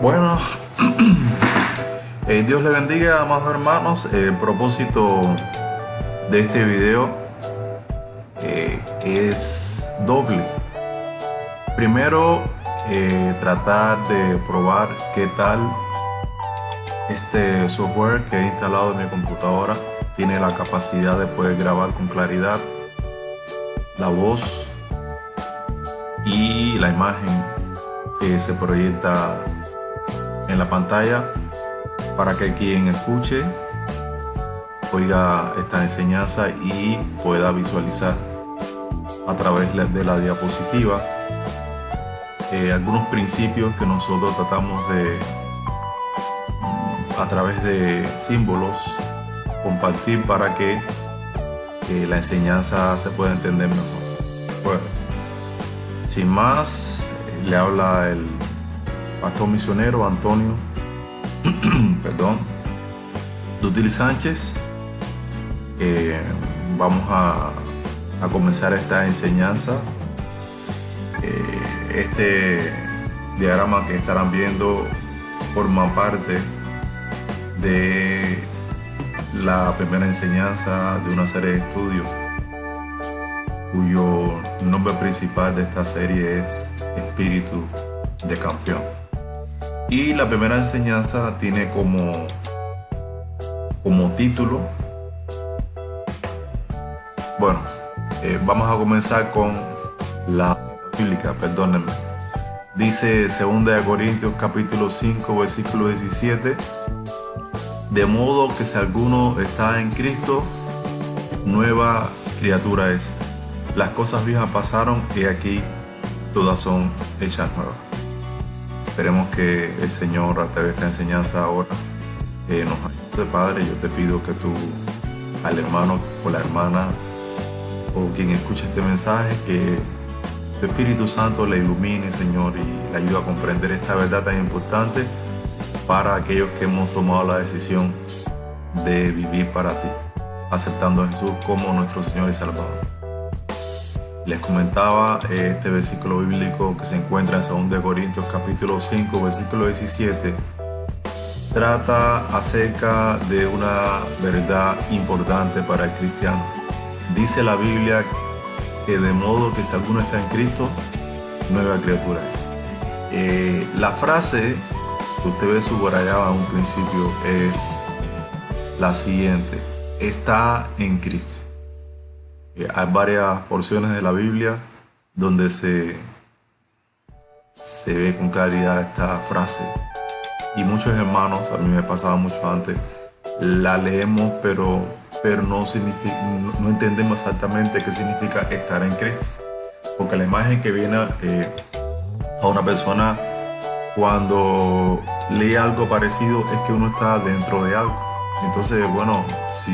Bueno, Dios le bendiga, amados hermanos. El propósito de este video es doble. Primero, tratar de probar qué tal este software que he instalado en mi computadora tiene la capacidad de poder grabar con claridad la voz y la imagen que se proyecta en la pantalla, para que quien escuche oiga esta enseñanza y pueda visualizar a través de la diapositiva algunos principios que nosotros tratamos de, a través de símbolos, compartir para que la enseñanza se pueda entender mejor. Bueno, sin más, le habla el pastor misionero Antonio Dutil Sánchez. Vamos a comenzar esta enseñanza. Este diagrama que estarán viendo forma parte de la primera enseñanza de una serie de estudios cuyo nombre principal de esta serie es Espíritu de Campeón. Y la primera enseñanza tiene como título, bueno, vamos a comenzar con la cita bíblica, perdónenme. Dice 2 Corintios capítulo 5 versículo 17: de modo que si alguno está en Cristo, nueva criatura es. Las cosas viejas pasaron y aquí todas son hechas nuevas. Esperemos que el Señor, a través de esta enseñanza ahora, nos ayude. Padre, yo te pido que tú, al hermano o la hermana o quien escuche este mensaje, que tu Espíritu Santo le ilumine, Señor, y le ayude a comprender esta verdad tan importante para aquellos que hemos tomado la decisión de vivir para ti, aceptando a Jesús como nuestro Señor y Salvador. Les comentaba este versículo bíblico que se encuentra en 2 Corintios capítulo 5 versículo 17. Trata acerca de una verdad importante para el cristiano. Dice la Biblia que de modo que si alguno está en Cristo, nueva criatura es. La frase que usted ve subrayada en un principio es la siguiente: está en Cristo. Hay varias porciones de la Biblia donde se ve con claridad esta frase, y muchos hermanos, a mí me pasaba mucho antes, la leemos pero no entendemos exactamente qué significa estar en Cristo, porque la imagen que viene a una persona cuando lee algo parecido es que uno está dentro de algo. Entonces, bueno, si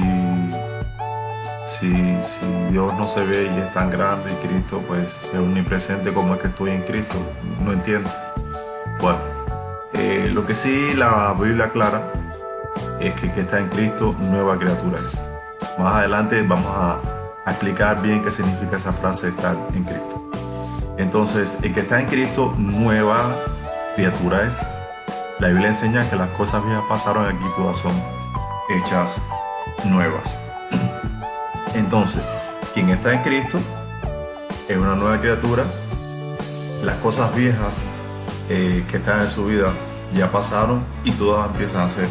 Dios no se ve y es tan grande y Cristo pues es omnipresente, como es que estoy en Cristo, no entiendo. Bueno, lo que sí la Biblia aclara es que el que está en Cristo, nueva criatura es. Más adelante vamos a explicar bien qué significa esa frase, estar en Cristo. Entonces, el que está en Cristo, nueva criatura es. La Biblia enseña que las cosas viejas pasaron y aquí todas son hechas nuevas. Entonces, quien está en Cristo es una nueva criatura. Las cosas viejas que están en su vida ya pasaron y todas empiezan a ser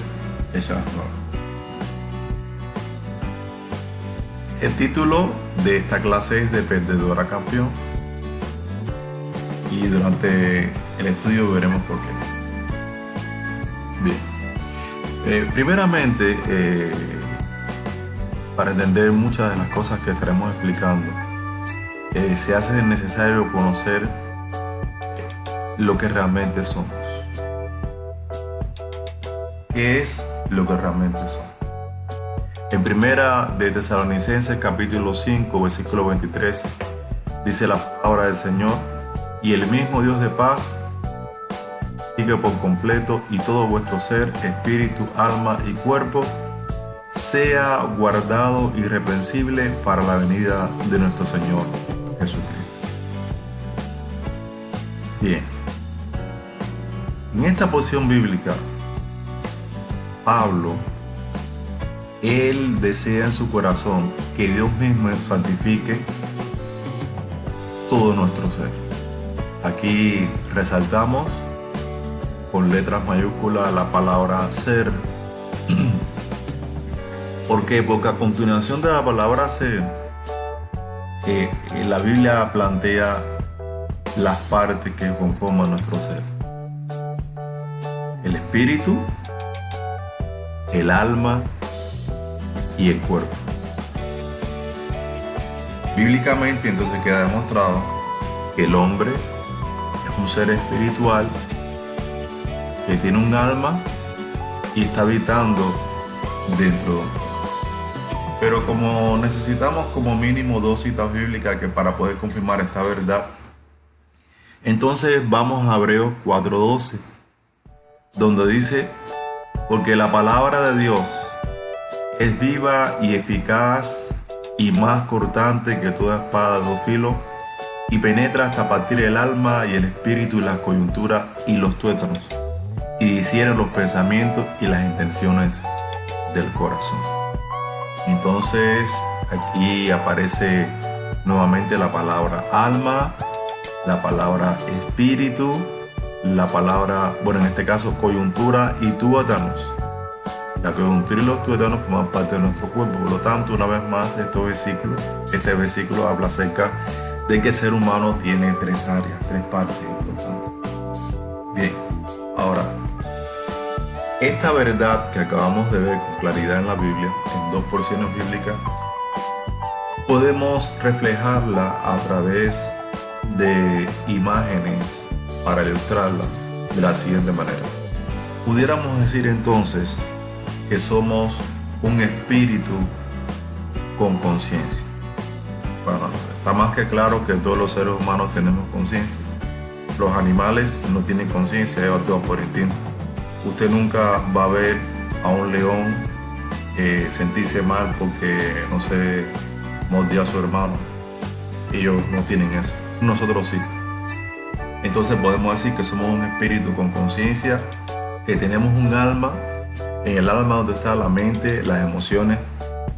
hechas nuevas. El título de esta clase es de Perdedor a Campeón, y durante el estudio veremos por qué. Bien, primeramente, para entender muchas de las cosas que estaremos explicando, se hace necesario conocer lo que realmente somos. ¿Qué es lo que realmente somos? En primera de Tesalonicenses capítulo 5 versículo 23 dice la palabra del Señor: y el mismo Dios de paz sigue por completo y todo vuestro ser, espíritu, alma y cuerpo sea guardado irreprensible para la venida de nuestro Señor Jesucristo. Bien, En esta porción bíblica, Pablo, él desea en su corazón que Dios mismo santifique todo nuestro ser. Aquí resaltamos con letras mayúsculas la palabra ser. ¿Por qué? Porque a continuación de la palabra ser, la Biblia plantea las partes que conforman nuestro ser: el espíritu, el alma y el cuerpo. Bíblicamente entonces queda demostrado que el hombre es un ser espiritual que tiene un alma y está habitando dentro de nosotros. Pero como necesitamos como mínimo 2 citas bíblicas que para poder confirmar esta verdad, entonces vamos a Hebreos 4:12, donde dice: porque la palabra de Dios es viva y eficaz y más cortante que toda espada de 2 filos, y penetra hasta partir el alma y el espíritu y las coyunturas y los tuétanos, y discierne los pensamientos y las intenciones del corazón. Entonces aquí aparece nuevamente la palabra alma, la palabra espíritu, la palabra, bueno, en este caso coyuntura y tuétanos. La coyuntura y los tuétanos forman parte de nuestro cuerpo. Por lo tanto, una vez más, este versículo habla acerca de que el ser humano tiene 3 áreas, 3 partes importantes. Bien, ahora, esta verdad que acabamos de ver con claridad en la Biblia, en 2 porciones bíblicas, podemos reflejarla a través de imágenes para ilustrarla de la siguiente manera. Pudiéramos decir entonces que somos un espíritu con conciencia. Bueno, está más que claro que todos los seres humanos tenemos conciencia. Los animales no tienen conciencia, ellos actúan por instinto. Usted nunca va a ver a un león sentirse mal porque, no sé, mordió a su hermano. Ellos no tienen eso. Nosotros sí. Entonces podemos decir que somos un espíritu con conciencia, que tenemos un alma, en el alma donde está la mente, las emociones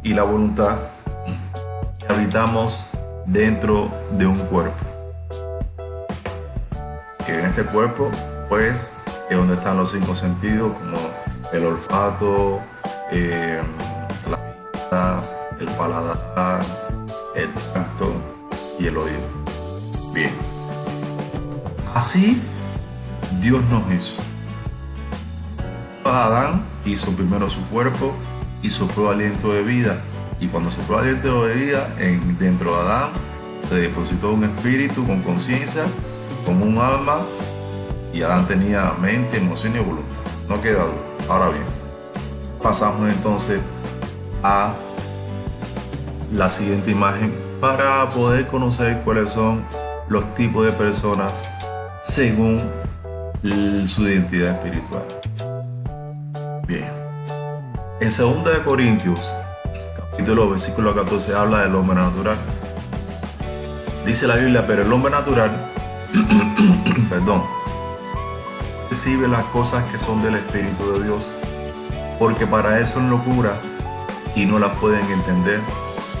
y la voluntad, y habitamos dentro de un cuerpo. Que en este cuerpo, pues, es donde están los 5 sentidos, como el olfato, la vista, el paladar, el tacto y el oído. Bien. Así Dios nos hizo. Adán hizo primero su cuerpo y sopló aliento de vida. Y cuando sopló aliento de vida, dentro de Adán se depositó un espíritu con conciencia, con un alma, y Adán tenía mente, emoción y voluntad. No queda duda. Ahora bien, pasamos entonces a la siguiente imagen para poder conocer cuáles son los tipos de personas según su identidad espiritual. Bien. En 2 de Corintios, capítulo versículo 14, habla del hombre natural. Dice la Biblia: pero el hombre natural, recibe las cosas que son del Espíritu de Dios, porque para él son locura y no las pueden entender,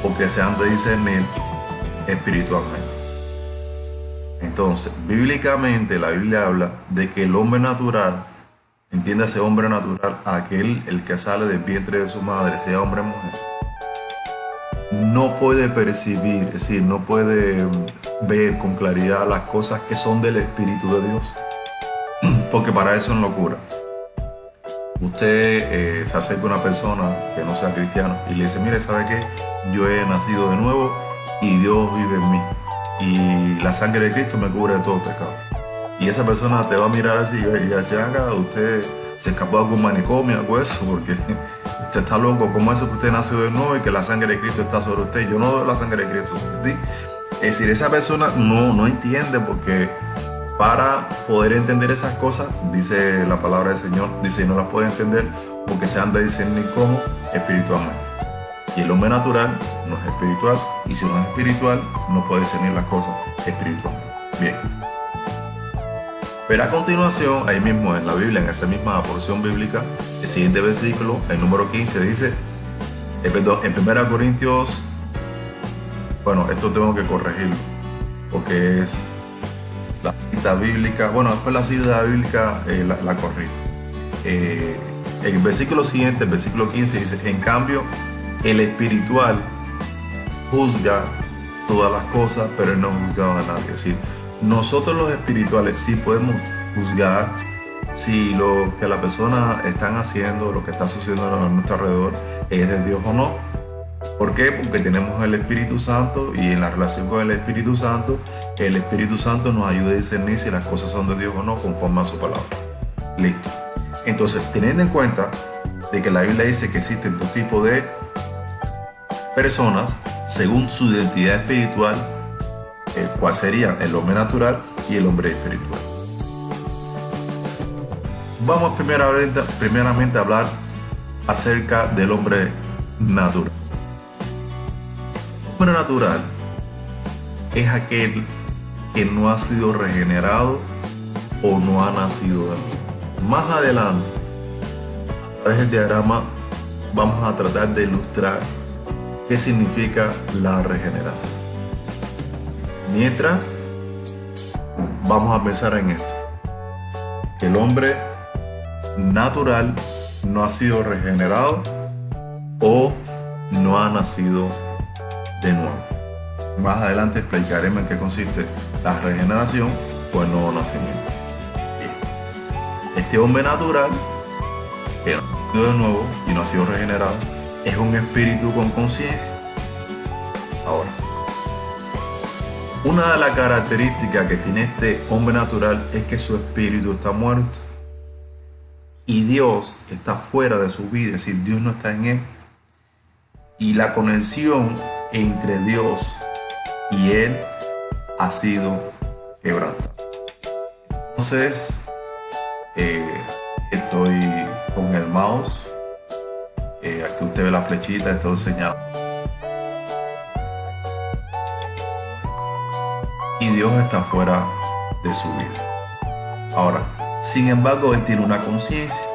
porque se han de discernir espiritualmente. Entonces, bíblicamente la Biblia habla de que el hombre natural, entiéndase hombre natural, aquel el que sale del vientre de su madre, sea hombre o mujer, no puede percibir, es decir, no puede ver con claridad las cosas que son del Espíritu de Dios, porque para eso es locura. Usted se acerca a una persona que no sea cristiana y le dice: mire, ¿sabe qué? Yo he nacido de nuevo y Dios vive en mí y la sangre de Cristo me cubre de todo pecado. Y esa persona te va a mirar así y decir: usted se escapó de algún manicomio, algo eso, porque usted está loco. ¿Cómo es eso que usted nació de nuevo y que la sangre de Cristo está sobre usted? Yo no veo la sangre de Cristo sobre ti. Es decir, esa persona no entiende, porque para poder entender esas cosas, dice la palabra del Señor, dice, no las puede entender porque se han de discernir como espiritualmente. Y el hombre natural no es espiritual, y si no es espiritual, no puede discernir las cosas espiritualmente. Bien. Pero a continuación, ahí mismo en la Biblia, en esa misma porción bíblica, el siguiente versículo, el número 15, dice, en 1 Corintios, bueno, esto tengo que corregirlo, porque es la cita bíblica, bueno, después la cita bíblica la corrijo. El versículo siguiente, el versículo 15, dice, en cambio, el espiritual juzga todas las cosas, pero él no ha juzgado a nadie. Es decir, nosotros los espirituales sí podemos juzgar si lo que las personas están haciendo, lo que está sucediendo a nuestro alrededor es de Dios o no. ¿Por qué? Porque tenemos el Espíritu Santo y en la relación con el Espíritu Santo nos ayuda a discernir si las cosas son de Dios o no conforme a su palabra. Listo. Entonces, teniendo en cuenta de que la Biblia dice que existen dos tipos de personas según su identidad espiritual, cuál serían el hombre natural y el hombre espiritual. Vamos primeramente a hablar acerca del hombre natural. El hombre natural es aquel que no ha sido regenerado o no ha nacido de nuevo. Más adelante, a través del diagrama, vamos a tratar de ilustrar qué significa la regeneración. Mientras, vamos a pensar en esto, que el hombre natural no ha sido regenerado o no ha nacido de nuevo. Más adelante explicaremos en qué consiste la regeneración o el nuevo nacimiento. Bien. Este hombre natural, que no ha nacido de nuevo y no ha sido regenerado, es un espíritu con conciencia. Ahora, una de las características que tiene este hombre natural es que su espíritu está muerto y Dios está fuera de su vida, es decir, Dios no está en él. Y la conexión entre Dios y él ha sido quebrantada. Entonces, estoy con el mouse. Aquí usted ve la flechita, estoy señalando. Y Dios está fuera de su vida. Ahora, sin embargo, él tiene una conciencia.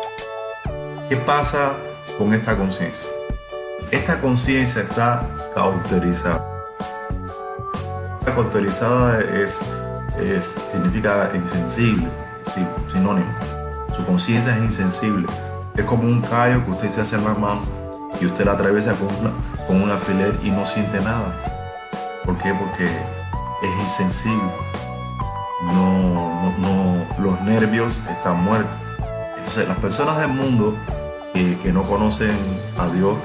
¿Qué pasa con esta conciencia? Esta conciencia está cauterizada. La cauterizada significa insensible, sí, sinónimo. Su conciencia es insensible. Es como un callo que usted se hace en la mano y usted la atraviesa con un alfiler y no siente nada. ¿Por qué? Porque es insensible. Los nervios están muertos. Entonces, las personas del mundo que no conocen a Dios,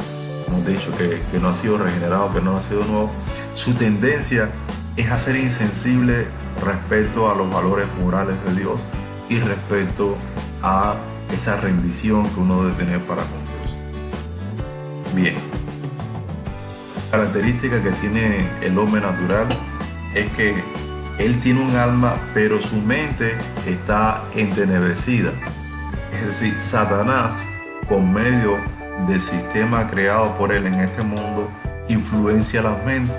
hemos dicho que no ha sido regenerado, que no ha sido nuevo, su tendencia es a ser insensible respecto a los valores morales de Dios y respecto a esa rendición que uno debe tener para con Dios. Bien, la característica que tiene el hombre natural es que él tiene un alma, pero su mente está entenebrecida. Es decir, Satanás, con medio del sistema creado por él en este mundo, influencia las mentes,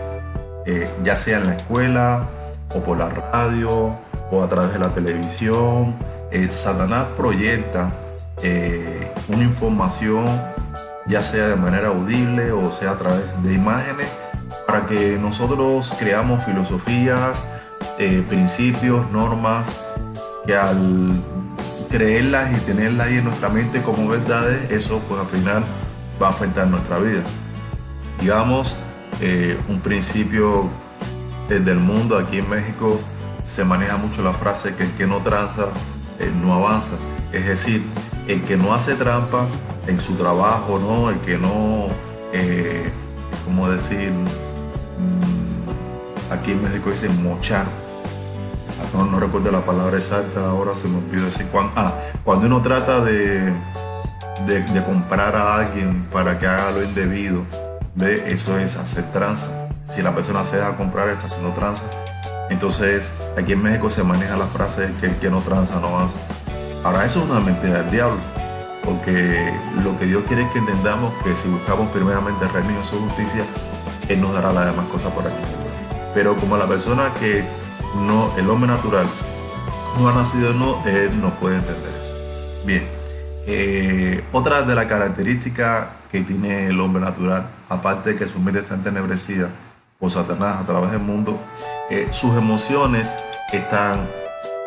ya sea en la escuela o por la radio o a través de la televisión. Satanás proyecta una información, ya sea de manera audible o sea a través de imágenes, para que nosotros creamos filosofías, principios, normas, que al creerlas y tenerlas ahí en nuestra mente como verdades, eso pues al final va a afectar nuestra vida. Digamos, un principio del mundo aquí en México se maneja mucho la frase que el que no tranza no avanza. Es decir, el que no hace trampa en su trabajo, ¿no? El que no, ¿cómo decir? Aquí en México dicen mochar. No recuerdo la palabra exacta, ahora se me olvidó decir. Cuando uno trata de comprar a alguien para que haga lo indebido, ¿ve? Eso es hacer tranza. Si la persona se deja comprar, está haciendo tranza. Entonces, aquí en México se maneja la frase que el que no tranza no avanza. Ahora, eso es una mentira del diablo, porque lo que Dios quiere es que entendamos que si buscamos primeramente el reino y su justicia, Él nos dará las demás cosas por aquí. Pero como la persona que no, el hombre natural, no ha nacido de nuevo, él no puede entender eso. Bien, otra de las características que tiene el hombre natural, aparte de que su mente está entenebrecida por Satanás a través del mundo, sus emociones están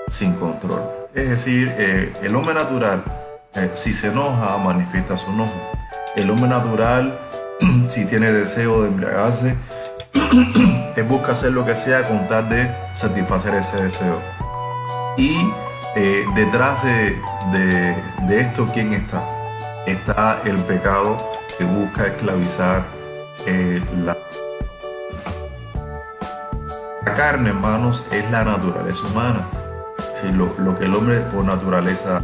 sin control. Es decir, el hombre natural, si se enoja, manifiesta su enojo. El hombre natural, si tiene deseo de embriagarse, él busca hacer lo que sea con tal de satisfacer ese deseo. Y detrás de esto, ¿quién está? Está el pecado que busca esclavizar la carne, hermanos, es la naturaleza humana. Sí, lo que el hombre por naturaleza,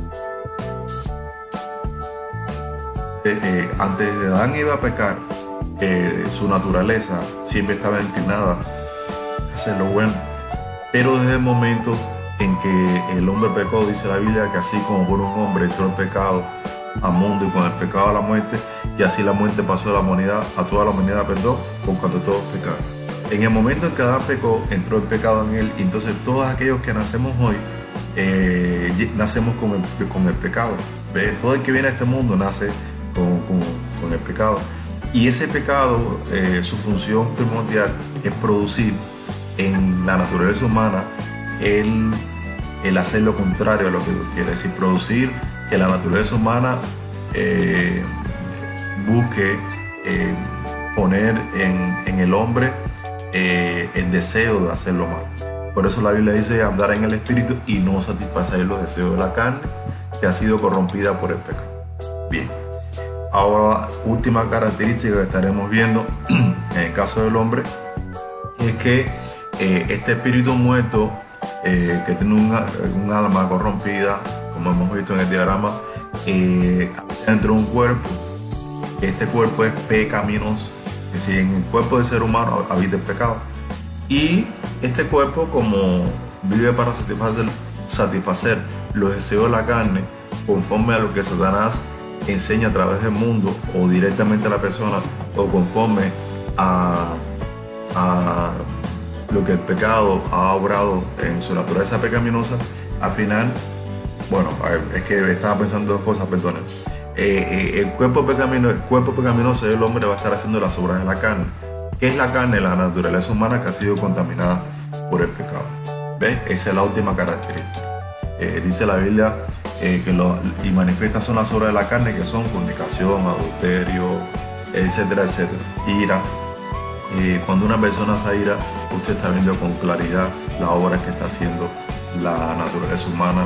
antes de Adán iba a pecar, su naturaleza siempre estaba inclinada a hacer lo bueno. Pero desde el momento en que el hombre pecó, dice la Biblia que así como por un hombre entró el pecado al mundo y con el pecado a la muerte, y así la muerte pasó a la humanidad, a toda la humanidad, perdón, por cuanto todos pecaron. En el momento en que Adán pecó, entró el pecado en él, y entonces todos aquellos que nacemos hoy, nacemos con el pecado. ¿Ves? Todo el que viene a este mundo nace con el pecado. Y ese pecado, su función primordial es producir en la naturaleza humana el hacer lo contrario a lo que Dios quiere. Es decir, producir que la naturaleza humana busque poner en el hombre el deseo de hacer lo malo. Por eso la Biblia dice andar en el espíritu y no satisfacer los deseos de la carne que ha sido corrompida por el pecado. Bien, ahora última característica que estaremos viendo en el caso del hombre es que este espíritu muerto que tiene un alma corrompida, como hemos visto en el diagrama, dentro de un cuerpo. Este cuerpo es pecaminoso, es decir, en el cuerpo del ser humano habita el pecado. Y este cuerpo, como vive para satisfacer los deseos de la carne, conforme a lo que Satanás enseña a través del mundo o directamente a la persona, o conforme a lo que el pecado ha obrado en su naturaleza pecaminosa, al final, bueno, es que estaba pensando dos cosas, perdonen. El cuerpo pecaminoso del hombre va a estar haciendo las obras de la carne. ¿Qué es la carne? La naturaleza humana que ha sido contaminada por el pecado. ¿Ves? Esa es la última característica. Dice la Biblia y manifiestas son las obras de la carne, que son fornicación, adulterio, etcétera, etcétera, ira. Cuando una persona se ira, usted está viendo con claridad la obra que está haciendo la naturaleza humana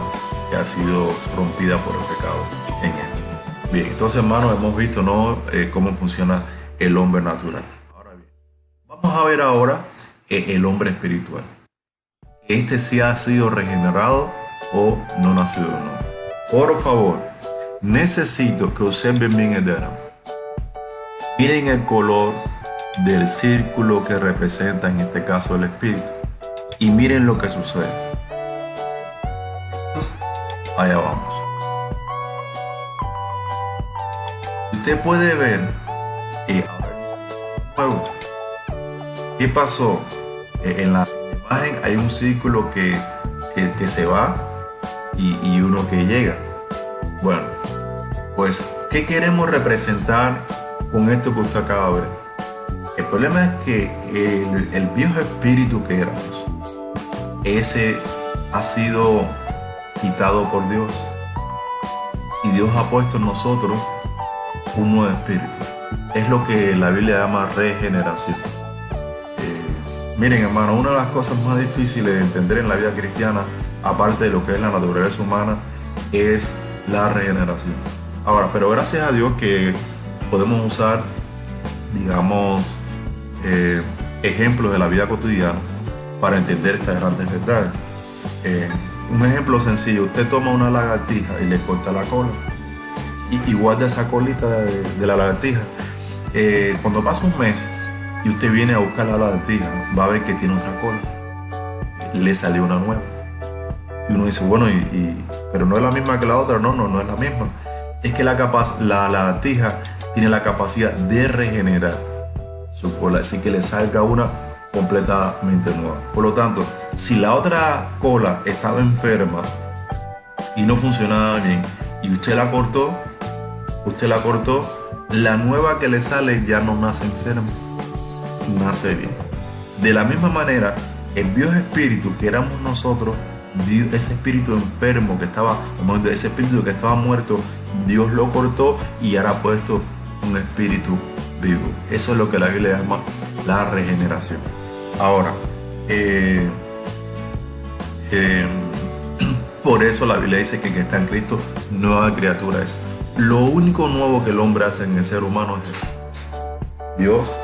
que ha sido rompida por el pecado en él. Bien, entonces, hermanos, hemos visto, ¿no?, cómo funciona el hombre natural. Ahora bien, vamos a ver ahora el hombre espiritual. Este sí ha sido regenerado o no nacido de nuevo. Por favor, necesito que observen bien el diagrama. Miren el color del círculo que representa en este caso el espíritu y miren lo que sucede. Allá vamos. Usted puede ver ahora ¿qué pasó? En la imagen hay un círculo que se va y uno que llega. Bueno, pues ¿qué queremos representar con esto que usted acaba de ver? El problema es que el viejo espíritu que éramos, ese ha sido quitado por Dios, y Dios ha puesto en nosotros un nuevo espíritu. Es lo que la Biblia llama regeneración. Miren, hermano, una de las cosas más difíciles de entender en la vida cristiana, aparte de lo que es la naturaleza humana, es la regeneración. Ahora, pero gracias a Dios que podemos usar, digamos, ejemplos de la vida cotidiana para entender estas grandes verdades. Un ejemplo sencillo: usted toma una lagartija y le corta la cola y guarda esa colita de la lagartija. Cuando pasa un mes y usted viene a buscar la lagartija, va a ver que tiene otra cola, le salió una nueva, y uno dice, bueno, pero no es la misma que la otra. No es la misma. Es que la lagartija tiene la capacidad de regenerar su cola, así que le salga una completamente nueva. Por lo tanto, Si la otra cola estaba enferma y no funcionaba bien y usted la cortó, la nueva que le sale ya no nace enferma, nace bien. De la misma manera, el Dios espíritu que éramos nosotros, ese espíritu enfermo que estaba, ese espíritu que estaba muerto, Dios lo cortó y ahora ha puesto un espíritu vivo. Eso es lo que la Biblia llama la regeneración. Ahora, por eso la Biblia dice que el que está en Cristo, nueva criatura es. Lo único nuevo que el hombre hace en el ser humano es eso. Dios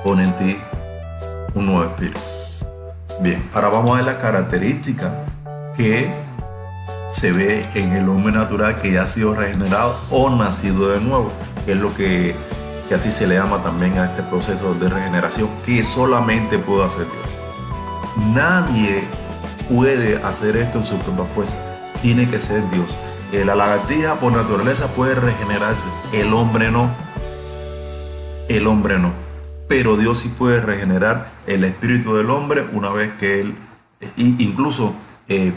pone en ti un nuevo espíritu. Bien, ahora vamos a ver las características que se ve en el hombre natural que ya ha sido regenerado o nacido de nuevo, que es lo que así se le llama también a este proceso de regeneración que solamente puede hacer Dios. Nadie puede hacer esto en su propia fuerza, tiene que ser Dios. La lagartija por naturaleza puede regenerarse, el hombre no. Pero Dios sí puede regenerar el espíritu del hombre una vez que él, incluso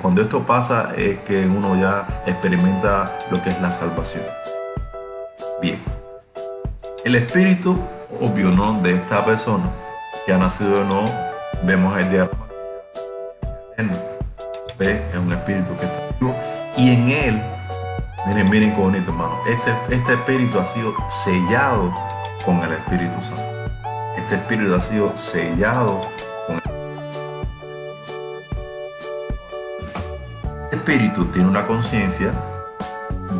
cuando esto pasa es que uno ya experimenta lo que es la salvación. Bien, el espíritu obvio, ¿no?, de esta persona que ha nacido de nuevo, vemos el diagrama. ¿Ve? Es un espíritu que está vivo y en él, miren qué bonito, hermano, este espíritu ha sido sellado con el Espíritu Santo. Este espíritu ha sido sellado con el Este espíritu tiene una conciencia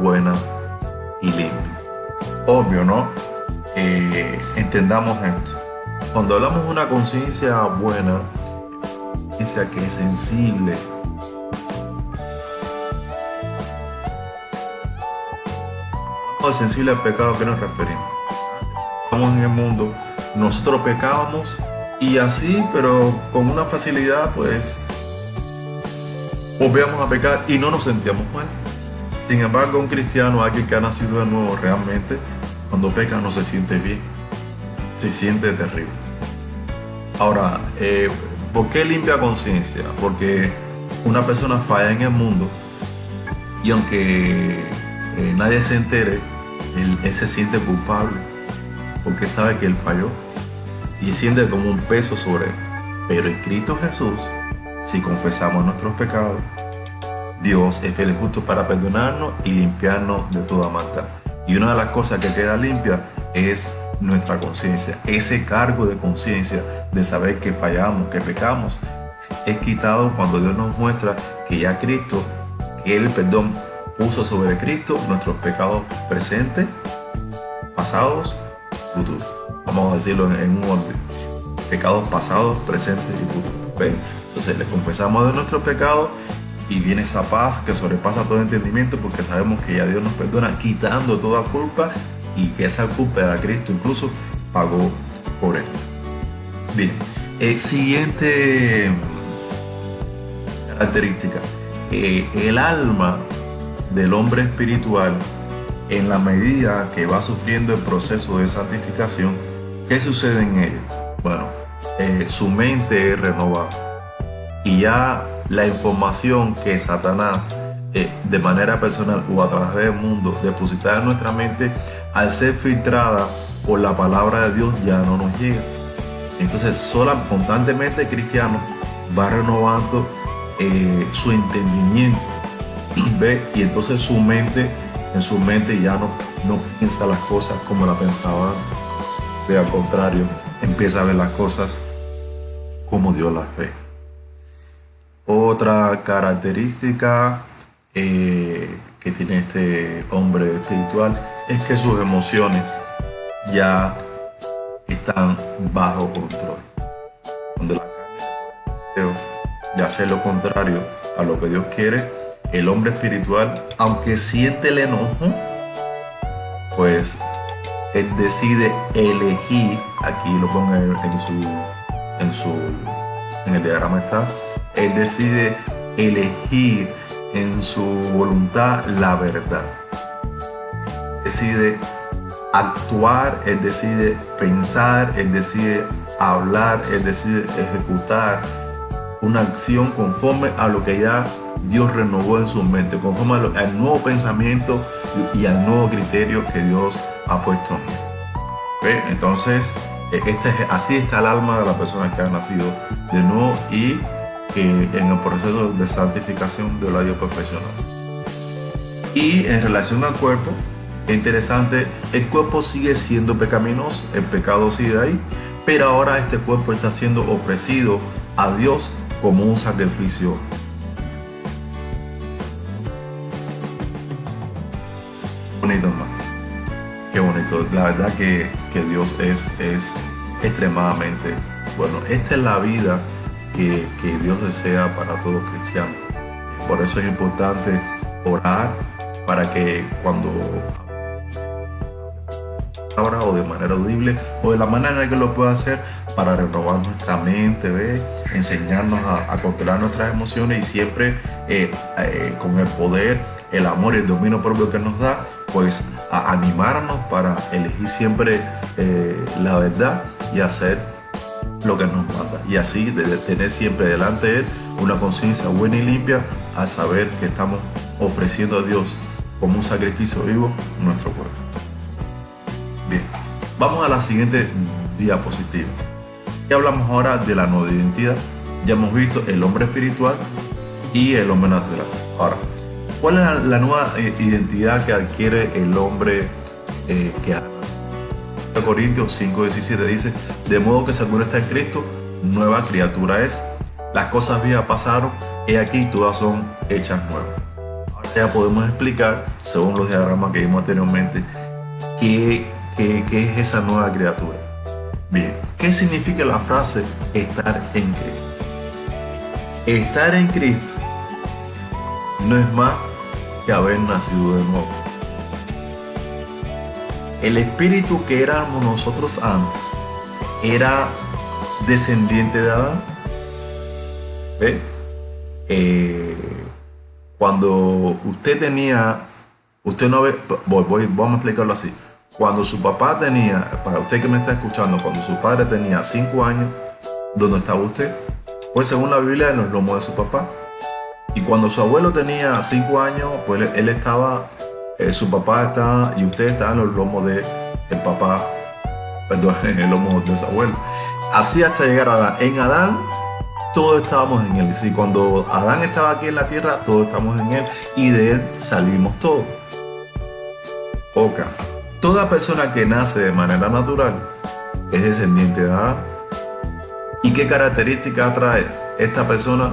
buena y limpia. Obvio, ¿no? Entendamos esto. Cuando hablamos de una conciencia buena, conciencia que es sensible, sensible al pecado, ¿a qué nos referimos? Estamos en el mundo, nosotros pecábamos y así, pero con una facilidad, pues volvíamos a pecar y no nos sentíamos mal. Sin embargo, un cristiano, alguien que ha nacido de nuevo, realmente cuando peca no se siente bien, se siente terrible. Ahora, ¿por qué limpia conciencia? Porque una persona falla en el mundo y aunque nadie se entere, él se siente culpable porque sabe que él falló y siente como un peso sobre él. Pero en Cristo Jesús, si confesamos nuestros pecados, Dios es fiel y justo para perdonarnos y limpiarnos de toda maldad. Y una de las cosas que queda limpia es nuestra conciencia. Ese cargo de conciencia de saber que fallamos, que pecamos, es quitado cuando Dios nos muestra que ya Cristo, que el perdón puso sobre Cristo nuestros pecados presentes, pasados, futuros. Vamos a decirlo en un orden. Pecados pasados, presentes y futuros. ¿Ven? Entonces les confesamos de nuestros pecados y viene esa paz que sobrepasa todo entendimiento porque sabemos que ya Dios nos perdona quitando toda culpa y que esa culpa de Cristo incluso pagó por él. Bien, siguiente característica. El alma del hombre espiritual, en la medida que va sufriendo el proceso de santificación, ¿qué sucede en ella? Bueno, su mente es renovada y ya la información que Satanás de manera personal o a través del mundo depositada en nuestra mente, al ser filtrada por la palabra de Dios, ya no nos llega. Entonces constantemente el cristiano va renovando su entendimiento, ¿ve? Y entonces en su mente ya no piensa las cosas como la pensaba antes. Ve, al contrario, empieza a ver las cosas como Dios las ve. Otra característica que tiene este hombre espiritual es que sus emociones ya están bajo control. Cuando la carne de hacer lo contrario a lo que Dios quiere, el hombre espiritual, aunque siente el enojo, pues él decide elegir, aquí lo pongo en el diagrama está, él decide elegir en su voluntad la verdad. Decide actuar, él decide pensar, él decide hablar, él decide ejecutar una acción conforme a lo que ya Dios renovó en su mente, conforme al nuevo pensamiento y al nuevo criterio que Dios ha puesto en él. ¿Okay? Entonces, así está el alma de la persona que ha nacido de nuevo y que en el proceso de santificación Dios la dio perfeccionada. Y en relación al cuerpo, es interesante, el cuerpo sigue siendo pecaminoso, el pecado sigue ahí, pero ahora este cuerpo está siendo ofrecido a Dios como un sacrificio. Bonito, hermano. Qué bonito. La verdad que Dios es extremadamente bueno. Esta es la vida que Dios desea para todos los cristianos. Por eso es importante orar para que cuando ahora o de manera audible o de la manera en que lo pueda hacer para renovar nuestra mente, enseñarnos a controlar nuestras emociones y siempre con el poder, el amor y el dominio propio que nos da, pues a animarnos para elegir siempre la verdad y hacer lo que nos manda, y así de tener siempre delante de Él una conciencia buena y limpia al saber que estamos ofreciendo a Dios como un sacrificio vivo nuestro cuerpo. Bien, vamos a la siguiente diapositiva. Y hablamos ahora de la nueva identidad. Ya hemos visto el hombre espiritual y el hombre natural. Ahora, ¿cuál es la nueva identidad que adquiere el hombre que habla? Corintios 5:17 dice: de modo que si alguno está en Cristo, nueva criatura es. Las cosas viejas pasaron, y aquí todas son hechas nuevas. Ahora ya podemos explicar, según los diagramas que vimos anteriormente, qué es esa nueva criatura. Bien, ¿qué significa la frase estar en Cristo? Estar en Cristo no es más que haber nacido de nuevo. El espíritu que éramos nosotros antes era descendiente de Adán. ¿Ve? Cuando usted tenía, vamos a explicarlo así. Cuando su papá tenía, para usted que me está escuchando, cuando su padre tenía 5 años, ¿dónde estaba usted? Pues según la Biblia, en los lomos de su papá. Y cuando su abuelo tenía 5 años, pues él estaba, su papá estaba, y usted estaba en los lomos del papá, perdón, en el lomo de su abuelo. Así hasta llegar a Adán. En Adán, todos estábamos en él. Y cuando Adán estaba aquí en la tierra, todos estamos en él, y de él salimos todos. Oca. Toda persona que nace de manera natural es descendiente de Adán. ¿Y qué características trae esta persona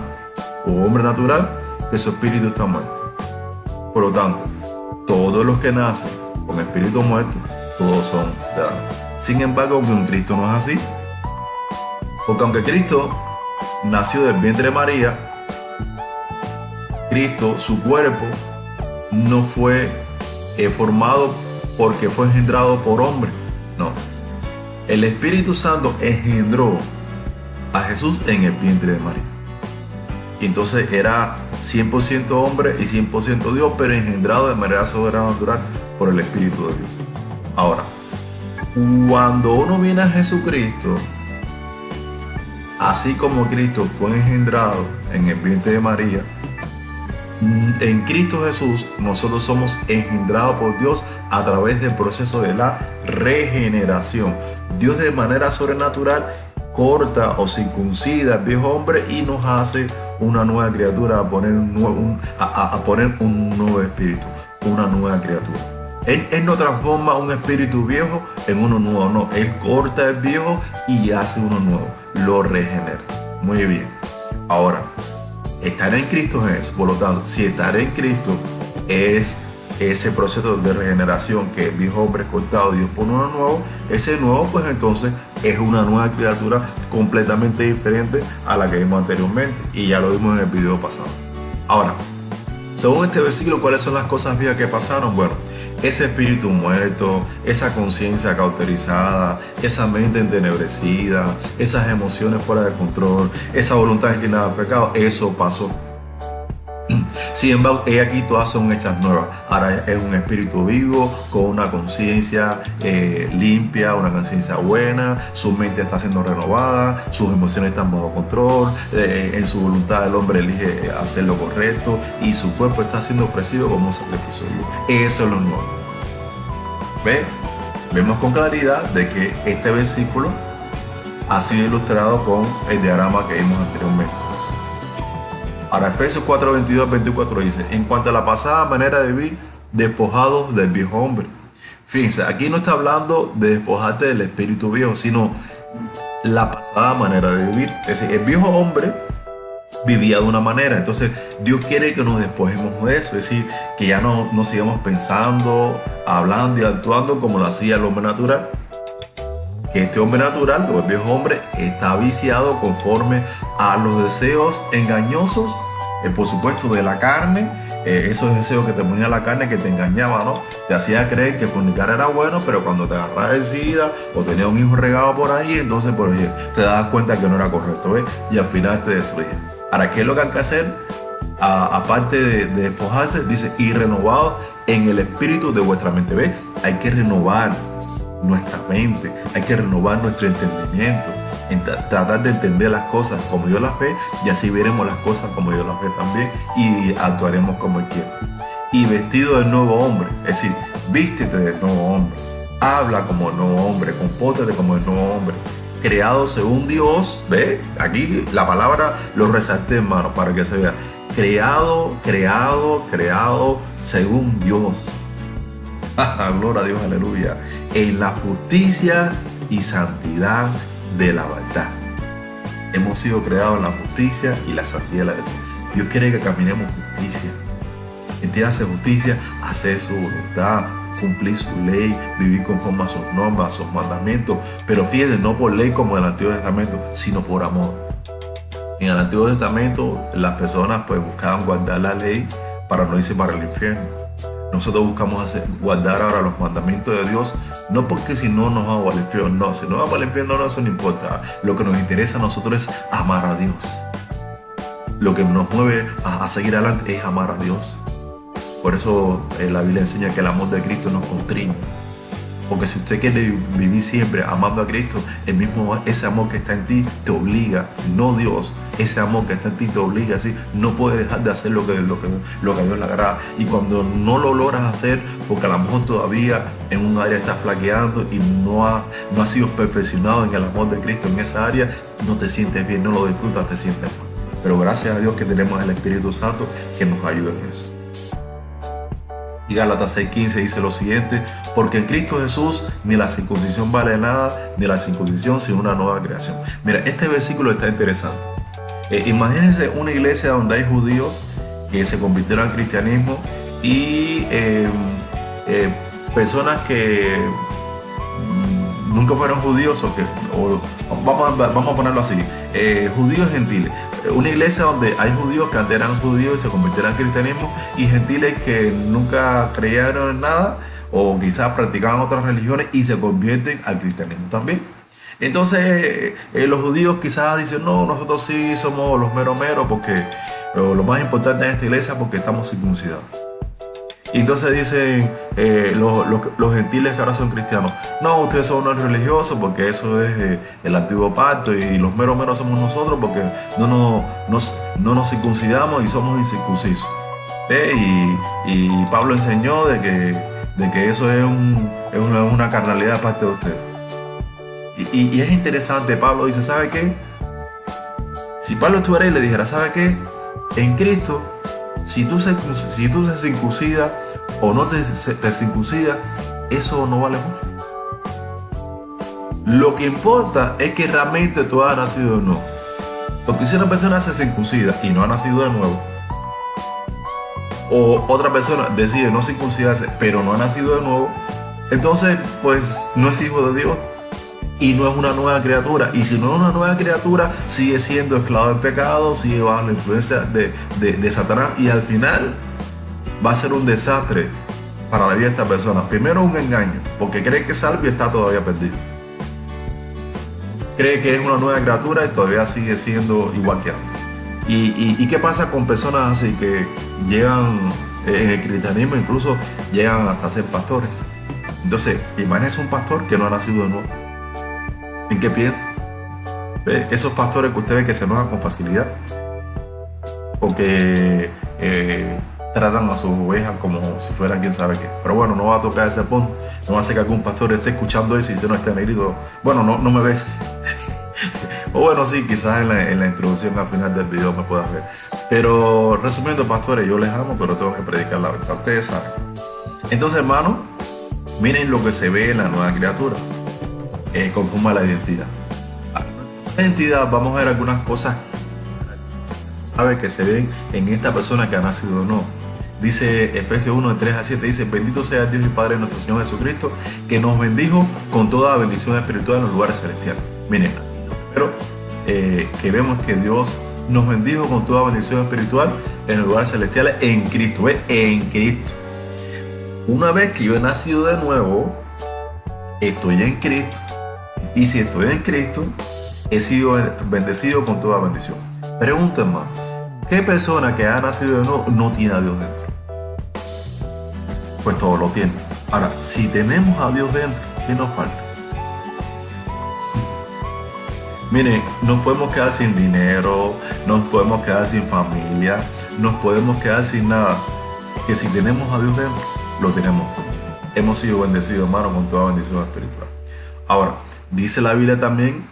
o hombre natural? Que su espíritu está muerto. Por lo tanto, todos los que nacen con espíritu muerto, todos son de Adán. Sin embargo, en Cristo no es así. Porque aunque Cristo nació del vientre de María, Cristo, su cuerpo, no fue formado porque fue engendrado por hombre. No. El Espíritu Santo engendró a Jesús en el vientre de María. Y entonces era 100% hombre y 100% Dios, pero engendrado de manera sobrenatural por el Espíritu de Dios. Ahora, cuando uno viene a Jesucristo, así como Cristo fue engendrado en el vientre de María, en Cristo Jesús nosotros somos engendrados por Dios a través del proceso de la regeneración. Dios de manera sobrenatural corta o circuncida al viejo hombre y nos hace una nueva criatura, a poner un nuevo espíritu, una nueva criatura. Él no transforma un espíritu viejo en uno nuevo, no. Él corta el viejo y hace uno nuevo, lo regenera. Muy bien. Ahora, estar en Cristo es eso. Por lo tanto, si estar en Cristo es ese proceso de regeneración que el viejo hombre es cortado y Dios pone uno nuevo, ese nuevo pues entonces es una nueva criatura completamente diferente a la que vimos anteriormente, y ya lo vimos en el video pasado. Ahora, según este versículo, ¿cuáles son las cosas viejas que pasaron? Bueno, ese espíritu muerto, esa conciencia cauterizada, esa mente entenebrecida, esas emociones fuera de control, esa voluntad inclinada al pecado, eso pasó. Sin embargo, aquí todas son hechas nuevas. Ahora es un espíritu vivo, con una conciencia limpia, una conciencia buena, su mente está siendo renovada, sus emociones están bajo control, en su voluntad el hombre elige hacer lo correcto y su cuerpo está siendo ofrecido como un sacrificio vivo. Eso es lo nuevo. ¿Ve? Vemos con claridad de que este versículo ha sido ilustrado con el diagrama que vimos anteriormente. Ahora Efesios 4, 22, 24 dice: en cuanto a la pasada manera de vivir, despojados del viejo hombre. Fíjense, aquí no está hablando de despojarte del espíritu viejo, sino la pasada manera de vivir. Es decir, el viejo hombre vivía de una manera, entonces Dios quiere que nos despojemos de eso, es decir, que ya no sigamos pensando, hablando y actuando como lo hacía el hombre natural. Que este hombre natural, o el viejo hombre, está viciado conforme a los deseos engañosos, por supuesto, de la carne, esos deseos que te ponía la carne, que te engañaba, ¿no? Te hacía creer que fornicar era bueno, pero cuando te agarraba el SIDA o tenía un hijo regado por ahí, entonces por ahí te das cuenta que no era correcto, ¿ves? Y al final te destruye. Ahora, ¿qué es lo que hay que hacer? Aparte de despojarse, dice: y renovados en el espíritu de vuestra mente. ¿Ves? Hay que renovar nuestra mente, hay que renovar nuestro entendimiento, tratar de entender las cosas como Dios las ve, y así veremos las cosas como Dios las ve también y actuaremos como Él quiere. Y vestido del nuevo hombre, es decir, vístete del nuevo hombre, habla como el nuevo hombre, compórtate como el nuevo hombre, creado según Dios. ¿Ve? Aquí la palabra lo resalté, hermano, para que se vea: creado según Dios. Gloria a Dios, aleluya. En la justicia y santidad de la verdad. Hemos sido creados en la justicia y la santidad de la verdad. Dios quiere que caminemos justicia. Entiéndase justicia, hacer su voluntad, cumplir su ley, vivir conforme a sus normas, a sus mandamientos. Pero fíjense, no por ley como en el Antiguo Testamento, sino por amor. En el Antiguo Testamento las personas pues buscaban guardar la ley para no irse para el infierno. Nosotros buscamos guardar ahora los mandamientos de Dios, no porque si no nos vamos al infierno, no, si no vamos al infierno no, eso no importa. Lo que nos interesa a nosotros es amar a Dios. Lo que nos mueve a seguir adelante es amar a Dios. Por eso la Biblia enseña que el amor de Cristo nos constriñe. Porque si usted quiere vivir siempre amando a Cristo, ese amor que está en ti te obliga, no Dios. Ese amor que está en ti te obliga, así no puedes dejar de hacer lo que a Dios le agrada. Y cuando no lo logras hacer, porque a lo mejor todavía en un área estás flaqueando y no has sido perfeccionado en el amor de Cristo en esa área, no te sientes bien, no lo disfrutas, te sientes mal. Pero gracias a Dios que tenemos el Espíritu Santo que nos ayuda en eso. Y Gálatas 6:15 dice lo siguiente: porque en Cristo Jesús ni la circuncisión vale nada, ni la circuncisión sino una nueva creación. Mira, este versículo está interesante. Imagínense una iglesia donde hay judíos que se convirtieron al cristianismo y personas que nunca fueron judíos vamos a ponerlo así, judíos gentiles. Una iglesia donde hay judíos que antes eran judíos y se convirtieron al cristianismo, y gentiles que nunca creyeron en nada o quizás practicaban otras religiones y se convierten al cristianismo también. Entonces los judíos quizás dicen: no, nosotros sí somos los meros porque lo más importante en esta iglesia porque estamos circuncidados. Y entonces dicen los gentiles que ahora son cristianos: no, ustedes son unos religiosos porque eso es el antiguo pacto, y los meros somos nosotros porque no nos circuncidamos y somos incircuncisos. Y Pablo enseñó de que eso es una carnalidad de parte de ustedes. Y es interesante, Pablo dice: ¿sabe qué? Si Pablo estuviera ahí y le dijera: ¿sabe qué? En Cristo, si tú se circuncidas o no te circuncidas, eso no vale mucho. Lo que importa es que realmente tú has nacido de nuevo. Porque si una persona se circuncida y no ha nacido de nuevo, o otra persona decide no circuncidarse pero no ha nacido de nuevo, entonces pues no es hijo de Dios y no es una nueva criatura. Y si no es una nueva criatura, sigue siendo esclavo del pecado, sigue bajo la influencia de Satanás, y al final va a ser un desastre para la vida de esta persona. Primero, un engaño, porque cree que es salvo y está todavía perdido. Cree que es una nueva criatura y todavía sigue siendo igual que antes. ¿Y qué pasa con personas así que llegan en el cristianismo, incluso llegan hasta ser pastores? Entonces, imagínense un pastor que no ha nacido de nuevo. ¿En qué piensa? ¿Ve? Esos pastores que usted ve que se enojan con facilidad, o que tratan a sus ovejas como si fueran quién sabe qué. Pero bueno, no va a tocar ese punto. No va a ser que algún pastor esté escuchando eso y dice, no, este negrito, bueno, no me ves. O bueno, sí, quizás en la introducción al final del video me puedas ver. Pero resumiendo, pastores, yo les amo, pero tengo que predicar la verdad. Ustedes saben. Entonces, hermano, miren lo que se ve en la nueva criatura. Conforme a la identidad. La identidad, vamos a ver algunas cosas que se ven en esta persona que ha nacido o no. Dice Efesios 1, de 3 a 7, dice: bendito sea Dios y Padre de nuestro Señor Jesucristo, que nos bendijo con toda bendición espiritual en los lugares celestiales. Miren, pero que vemos que Dios nos bendijo con toda bendición espiritual en los lugares celestiales en Cristo. ¿Ve? En Cristo. Una vez que yo he nacido de nuevo, estoy en Cristo. Y si estoy en Cristo, he sido bendecido con toda bendición. Pregunta, hermano, ¿qué persona que ha nacido de nuevo no tiene a Dios dentro? Pues todo lo tiene. Ahora, si tenemos a Dios dentro, ¿qué nos falta? Miren, nos podemos quedar sin dinero, nos podemos quedar sin familia, nos podemos quedar sin nada. Que si tenemos a Dios dentro, lo tenemos todo. Hemos sido bendecidos, hermano, con toda bendición espiritual. Ahora, dice la Biblia también,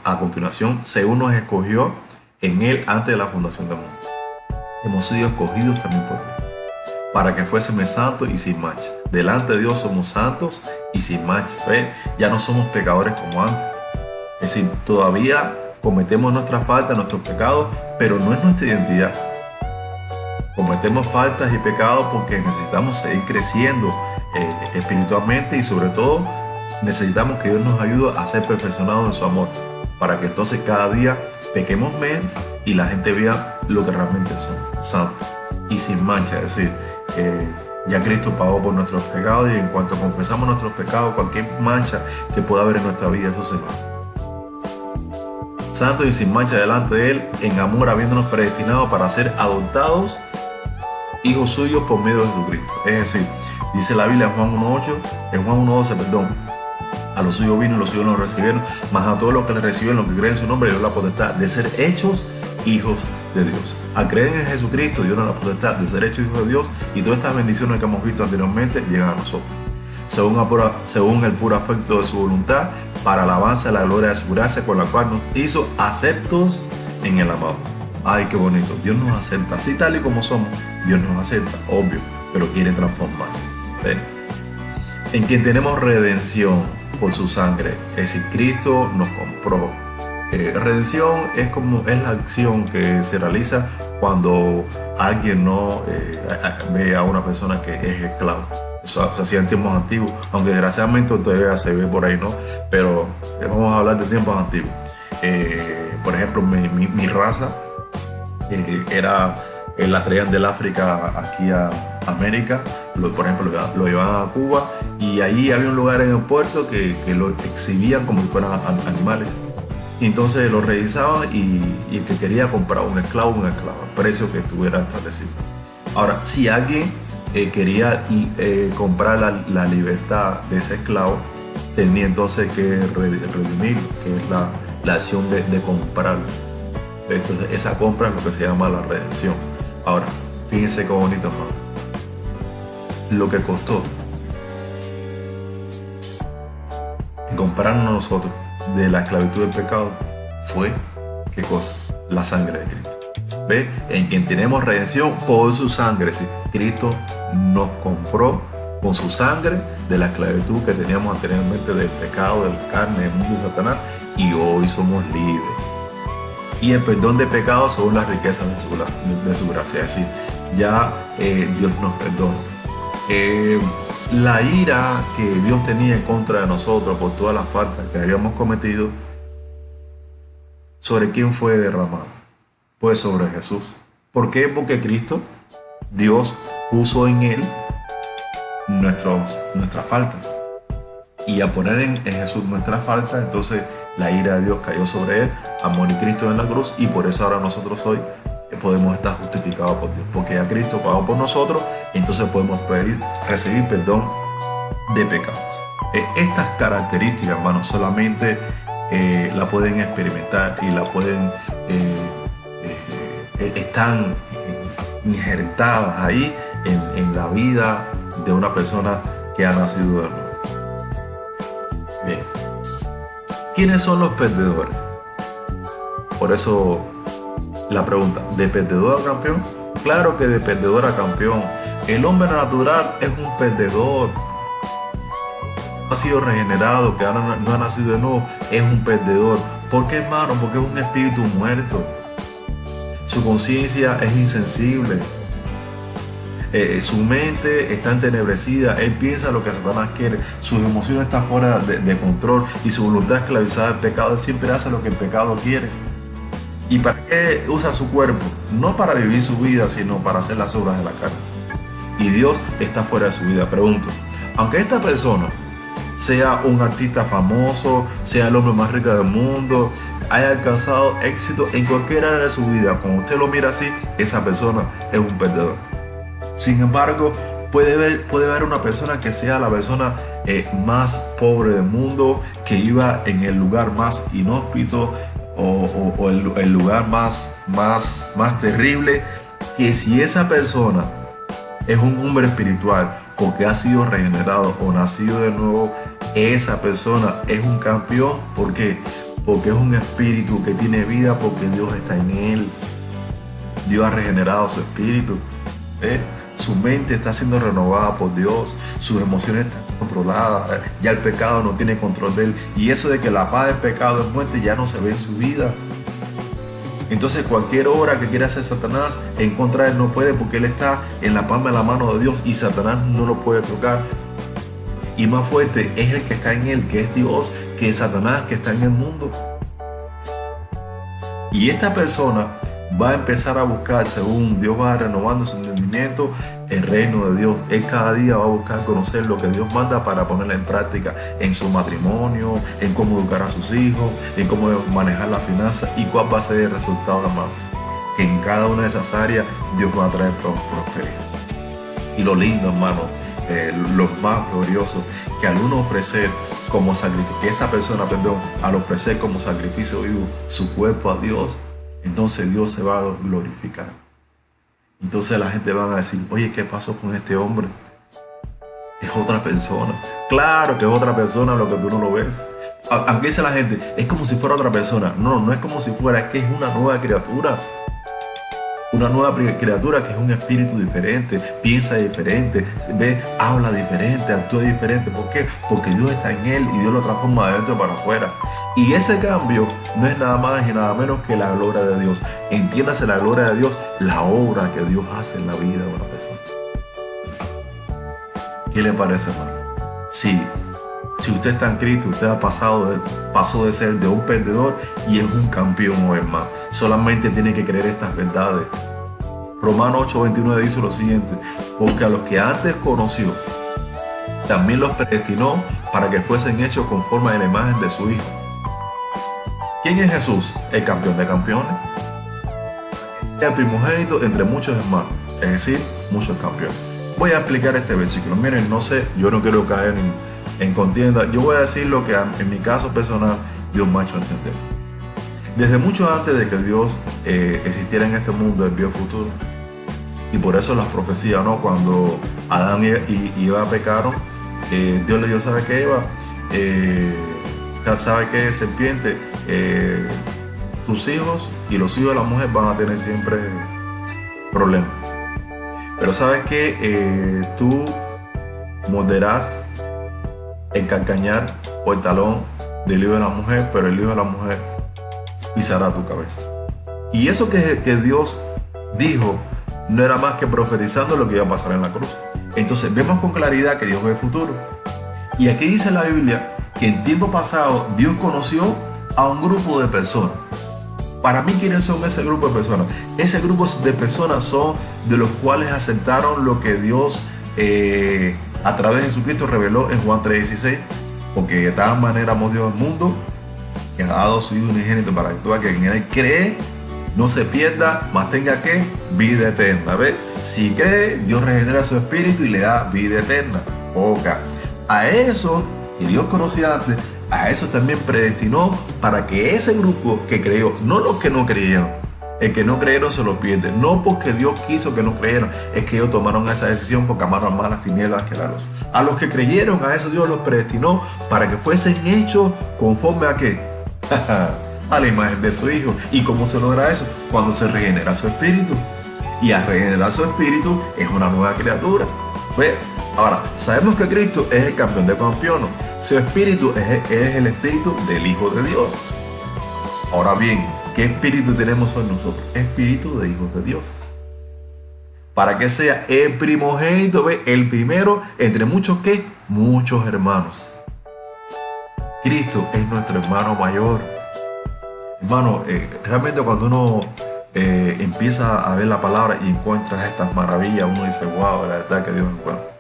a continuación, según nos escogió en Él antes de la fundación del mundo. Hemos sido escogidos también por Dios, para que fuésemos santos y sin mancha. Delante de Dios somos santos y sin mancha. ¿Ve? Ya no somos pecadores como antes. Es decir, todavía cometemos nuestras faltas, nuestros pecados, pero no es nuestra identidad. Cometemos faltas y pecados porque necesitamos seguir creciendo espiritualmente, y sobre todo necesitamos que Dios nos ayude a ser perfeccionados en su amor, para que entonces cada día pequemos menos y la gente vea lo que realmente somos, santos y sin mancha. Es decir, ya Cristo pagó por nuestros pecados, y en cuanto confesamos nuestros pecados, cualquier mancha que pueda haber en nuestra vida, eso se va. Santos y sin mancha delante de Él, en amor, habiéndonos predestinado para ser adoptados hijos suyos por medio de Jesucristo. Es decir, dice la Biblia en Juan 1:12, perdón: a los suyos vino y los suyos no recibieron, mas a todos los que le reciben, los que creen en su nombre, Dios la potestad de ser hechos hijos de Dios. Al creer en Jesucristo, Dios nos da la potestad de ser hechos hijos de Dios, y todas estas bendiciones que hemos visto anteriormente llegan a nosotros, según el puro afecto de su voluntad, para alabanza de la gloria de su gracia, con la cual nos hizo aceptos en el amado. Ay, qué bonito. Dios nos acepta así tal y como somos. Dios nos acepta, obvio, pero quiere transformar. ¿Ven? En quien tenemos redención por su sangre. Es decir, Cristo nos compró. Redención es la acción que se realiza cuando alguien no ve a una persona que es esclavo. Eso se hacía en tiempos antiguos, aunque desgraciadamente todavía se ve por ahí, ¿no? Pero vamos a hablar de tiempos antiguos. Por ejemplo, mi raza la traían del África aquí a América. Por ejemplo, lo llevaban a Cuba, y ahí había un lugar en el puerto que lo exhibían como si fueran animales. Y entonces lo revisaban, y el que quería comprar un esclavo, al precio que estuviera establecido. Ahora, si alguien quería comprar la libertad de ese esclavo, tenía entonces que redimir, que es la acción de comprarlo. Entonces, esa compra es lo que se llama la redención. Ahora, fíjense qué bonito, hermano. Lo que costó comprarnos nosotros de la esclavitud del pecado fue, ¿qué cosa? La sangre de Cristo. ¿Ve? En quien tenemos redención por su sangre. ¿Sí? Cristo nos compró con su sangre de la esclavitud que teníamos anteriormente, del pecado, de la carne, del mundo y Satanás, y hoy somos libres. Y el perdón de pecados según las riquezas de su gracia. Es decir, ya Dios nos perdona. La ira que Dios tenía en contra de nosotros por todas las faltas que habíamos cometido, ¿sobre quién fue derramado? Pues sobre Jesús. ¿Por qué? Porque Cristo, Dios puso en Él nuestras faltas. Y al poner en Jesús nuestras faltas, entonces la ira de Dios cayó sobre Él, a morir Cristo en la cruz, y por eso ahora nosotros hoy podemos estar justificados por Dios, porque ya Cristo pagó por nosotros, entonces podemos recibir perdón de pecados. Estas características, hermanos, solamente la pueden experimentar y la pueden están injertadas ahí en la vida de una persona que ha nacido de nuevo. Bien, ¿quiénes son los perdedores? Por eso la pregunta, ¿de perdedor a campeón? Claro que de perdedor a campeón. El hombre natural es un perdedor. No ha sido regenerado, que ahora no ha nacido de nuevo, es un perdedor. ¿Por qué, hermano? Porque es un espíritu muerto. Su conciencia es insensible. Su mente está entenebrecida. Él piensa lo que Satanás quiere. Sus emociones están fuera de control y su voluntad esclavizada al pecado. Él siempre hace lo que el pecado quiere. ¿Y para qué usa su cuerpo? No para vivir su vida, sino para hacer las obras de la carne. Y Dios está fuera de su vida. Pregunto, aunque esta persona sea un artista famoso, sea el hombre más rico del mundo, haya alcanzado éxito en cualquier área de su vida, cuando usted lo mira así, esa persona es un perdedor. Sin embargo, puede haber una persona que sea la persona más pobre del mundo, que iba en el lugar más inhóspito o el lugar más terrible, que si esa persona es un hombre espiritual porque ha sido regenerado o nacido de nuevo, esa persona es un campeón. ¿Por qué? Porque es un espíritu que tiene vida, porque Dios está en él. Dios ha regenerado su espíritu. Su mente está siendo renovada por Dios. Sus emociones están controladas. Ya el pecado no tiene control de él. Y eso de que la paz del pecado es muerte ya no se ve en su vida. Entonces cualquier obra que quiera hacer Satanás en contra de él no puede, porque él está en la palma de la mano de Dios y Satanás no lo puede tocar. Y más fuerte es el que está en él, que es Dios, que es Satanás, que está en el mundo. Y esta persona va a empezar a buscar, según Dios va renovando su entendimiento, el reino de Dios. Él cada día va a buscar conocer lo que Dios manda para ponerla en práctica en su matrimonio, en cómo educar a sus hijos, en cómo manejar las finanzas y cuál va a ser el resultado, hermano. Que en cada una de esas áreas Dios va a traer prosperidad. Y lo lindo, hermano, lo más glorioso, que al uno ofrecer como sacrificio, que esta persona, al ofrecer como sacrificio vivo su cuerpo a Dios, entonces Dios se va a glorificar. Entonces la gente va a decir, oye, ¿qué pasó con este hombre? Es otra persona. Claro que es otra persona, lo que tú no lo ves. Aunque dice la gente, es como si fuera otra persona. No, no es como si fuera, es que es una nueva criatura. Una nueva criatura que es un espíritu diferente, piensa diferente, habla diferente, actúa diferente. ¿Por qué? Porque Dios está en él y Dios lo transforma de dentro para afuera. Y ese cambio no es nada más y nada menos que la gloria de Dios. Entiéndase la gloria de Dios, la obra que Dios hace en la vida de una persona. ¿Qué le parece, hermano? Sí. Si usted está en Cristo, usted pasó de ser de un perdedor y es un campeón hoy, hermano. Solamente tiene que creer estas verdades. Romanos 8:29 dice lo siguiente: porque a los que antes conoció, también los predestinó para que fuesen hechos conforme a la imagen de su Hijo. ¿Quién es Jesús? El campeón de campeones. El primogénito entre muchos hermanos, es decir, muchos campeones. Voy a explicar este versículo. Miren, no sé, yo no quiero caer en contienda. Yo voy a decir lo que en mi caso personal Dios me ha hecho entender. Desde mucho antes de que Dios existiera en este mundo, Él vio el futuro. Y por eso las profecías, ¿no? Cuando Adán y Eva pecaron, Dios les dijo, ¿sabe qué, Eva? ¿Sabe qué, serpiente? Tus hijos y los hijos de la mujer van a tener siempre problemas. Pero ¿sabes qué? Tú morderás el calcañar o el talón del hijo de la mujer, pero el hijo de la mujer pisará tu cabeza. Y eso que Dios dijo no era más que profetizando lo que iba a pasar en la cruz. Entonces vemos con claridad que Dios ve el futuro. Y aquí dice la Biblia que en tiempo pasado Dios conoció a un grupo de personas. Para mí, ¿quiénes son ese grupo de personas? Ese grupo de personas son de los cuales aceptaron lo que Dios a través de Jesucristo reveló en Juan 3:16, porque de tal manera amó Dios al mundo que ha dado a su Hijo unigénito para que todo aquel que en Él cree no se pierda, mas tenga que vida eterna. ¿Ves? Si cree, Dios regenera su espíritu y le da vida eterna. Oca. A eso que Dios conocía antes, a eso también predestinó para que ese grupo que creyó, no los que no creyeron, el que no creyeron se lo pierde, no porque Dios quiso que no creyeran, es que ellos tomaron esa decisión porque amaron más las tinieblas que la luz. A los que creyeron, a eso Dios los predestinó para que fuesen hechos conforme a qué, a la imagen de su Hijo. ¿Y cómo se logra eso? Cuando se regenera su espíritu. Y al regenerar su espíritu es una nueva criatura. ¿Ves? Ahora, sabemos que Cristo es el campeón de campeones. Su espíritu es el espíritu del Hijo de Dios. Ahora bien, ¿qué espíritu tenemos en nosotros? Espíritu de hijos de Dios. Para que sea el primogénito, ¿ves? El primero entre muchos, ¿qué? Muchos hermanos. Cristo es nuestro hermano mayor. Hermano, realmente cuando uno empieza a ver la palabra y encuentra estas maravillas, uno dice, wow, la verdad que Dios es bueno.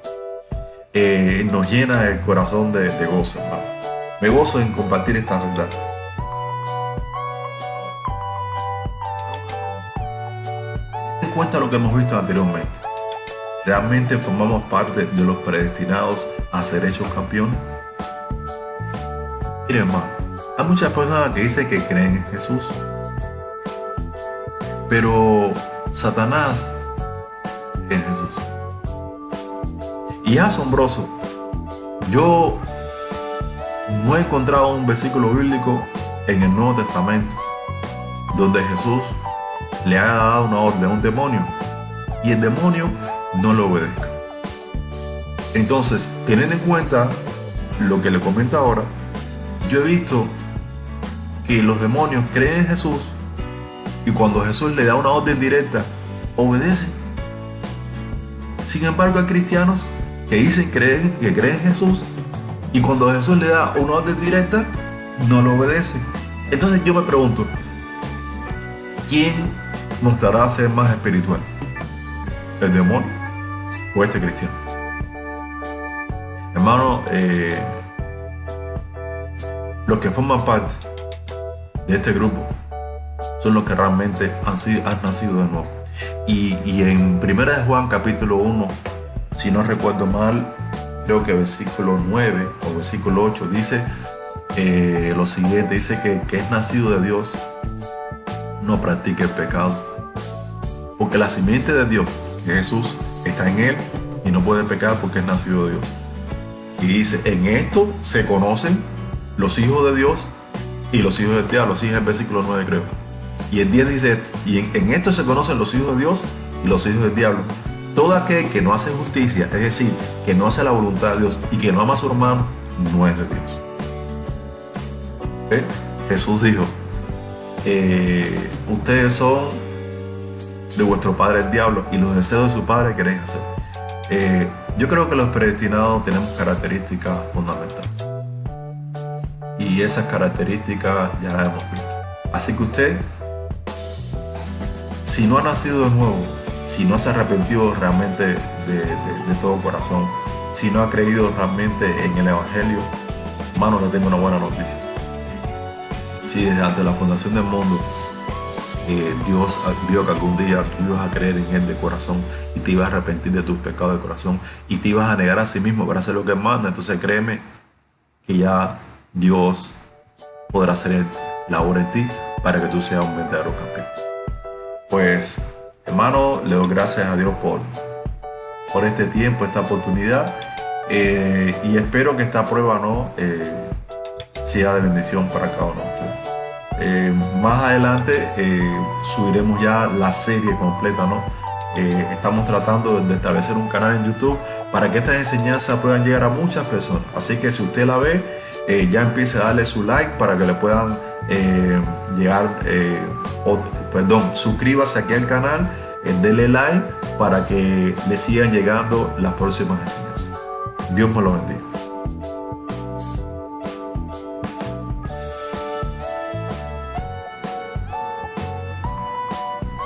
Nos llena el corazón de gozo, hermano. Me gozo en compartir esta verdad. Ten en cuenta lo que hemos visto anteriormente. ¿Realmente formamos parte de los predestinados a ser hechos campeones? Mire, hermano, hay muchas personas que dicen que creen en Jesús, pero Satanás cree en Jesús. Y es asombroso. Yo no he encontrado un versículo bíblico en el Nuevo Testamento donde Jesús le haya dado una orden a un demonio y el demonio no lo obedezca. Entonces, teniendo en cuenta lo que le comento ahora, yo he visto que los demonios creen en Jesús y cuando Jesús le da una orden directa, obedecen. Sin embargo, hay cristianos que dicen que creen en Jesús y cuando Jesús le da una orden directa, no lo obedecen. Entonces yo me pregunto, ¿quién mostrará ser más espiritual? ¿El demonio o este cristiano? Hermano, los que forman parte de este grupo son los que realmente han nacido de nuevo. Y en 1 Juan capítulo 1, si no recuerdo mal, creo que versículo 9 o versículo 8 dice lo siguiente, dice que es nacido de Dios, no practique el pecado. Porque la simiente de Dios, que Jesús, está en él y no puede pecar porque es nacido de Dios. Y dice, en esto se conocen los hijos de Dios y los hijos del diablo. Así es el versículo 9 creo. Y el 10 dice esto, y en esto se conocen los hijos de Dios y los hijos del diablo. Todo aquel que no hace justicia, es decir, que no hace la voluntad de Dios y que no ama a su hermano, no es de Dios. ¿Eh? Jesús dijo, ustedes son de vuestro padre el diablo y los deseos de su padre queréis hacer. Yo creo que los predestinados tenemos características fundamentales. Y esas características ya las hemos visto. Así que usted, si no ha nacido de nuevo, si no se ha arrepentido realmente de todo corazón, si no ha creído realmente en el Evangelio, hermano, le tengo una buena noticia. Si desde antes de la fundación del mundo Dios vio que algún día tú ibas a creer en Él de corazón y te ibas a arrepentir de tus pecados de corazón y te ibas a negar a sí mismo para hacer lo que Él manda, entonces créeme que ya Dios podrá hacer la obra en ti para que tú seas un verdadero campeón. Pues, hermano, le doy gracias a Dios por este tiempo, esta oportunidad, y espero que esta prueba sea de bendición para cada uno de ustedes. Más adelante subiremos ya la serie completa, ¿no? Estamos tratando de establecer un canal en YouTube para que estas enseñanzas puedan llegar a muchas personas. Así que si usted la ve, ya empiece a darle su like para que le puedan llegar, suscríbase aquí al canal, denle like para que le sigan llegando las próximas enseñanzas. Dios me lo bendiga.